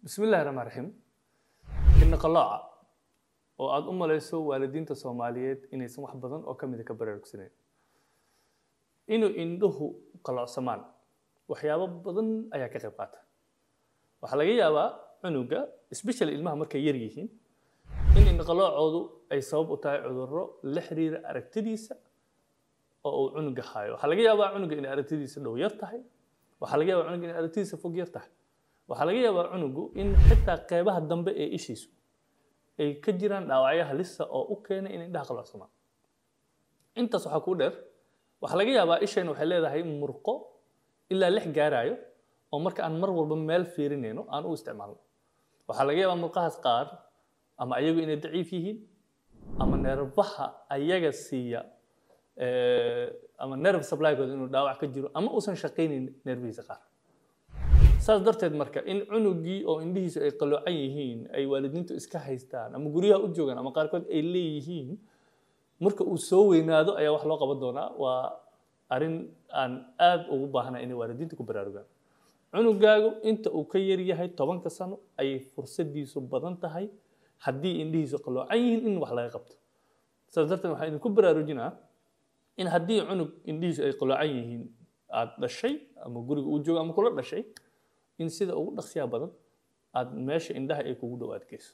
بسم الله الرحمن الرحيم إن قلاعة oo aad u malayso waalidiinta Soomaaliyeed inaysan wax badan oo kamid ah ka baraarugsaneyn inuu indhuhu qalacsamaan waxyaabo badan ayaa ka qayb qaata waxa laga yaabaa cunuga especially ilmaha markay yar yihiin in qalacoodu ay sabab u tahay cudurro la xiriira aragtidiisa oo uu cunuga hayo waxa laga yaabaa cunuga in aragtidiisa dhow yar tahay waxa laga yaabaa cunuga in aragtidiisa fog yar tahay waxa laga yaabaa cunugu in xitaa qaybaha dambe ee ishiisu ay ka jiraan dhaawacyo halis ah oo u keenay in indhaha qalacsamaan intaas waxa ku dheer waxa laga yaabaa ishayna waxay leedahay murqo ilaa 6 gaarayo oo marka aan mar walba meel fiirinayno aan u isticmaalno waxa laga yaabaa murqahaas qaar ama ayagu inay daciif yihiin ama nervaha ayaga siiya ama nerve supply-gooda inuu dhaawac ka jiro ama uusan shaqaynin nervihiisa qaar saas darteed marka in cunugii oo indhihiisu ay qaloocan yihiin ay waalidiintu iska haystaan ama guriyaha u joogan ama qaarkood ay leeyihiin marka uu soo weynaado ayaa wax loo qaban doonaa waa arin aan aad ugu baahanahay inay waalidiintu ku baraarugaan cunugaagu inta uu ka yar yahay 10 sano ay fursadiisu badan tahay haddii indhihiisu qaloocan yihiin in wax laga qabto saas darteed waxaan idinku baraarujinaa in haddii cunug indhihiisu ay qaloocan yihiin aad dhashay ama guriga uu joogo ama kula dhashay in sida ugu dhaqsiya badan aad meesha indhaha ay kugu dhawaad geyso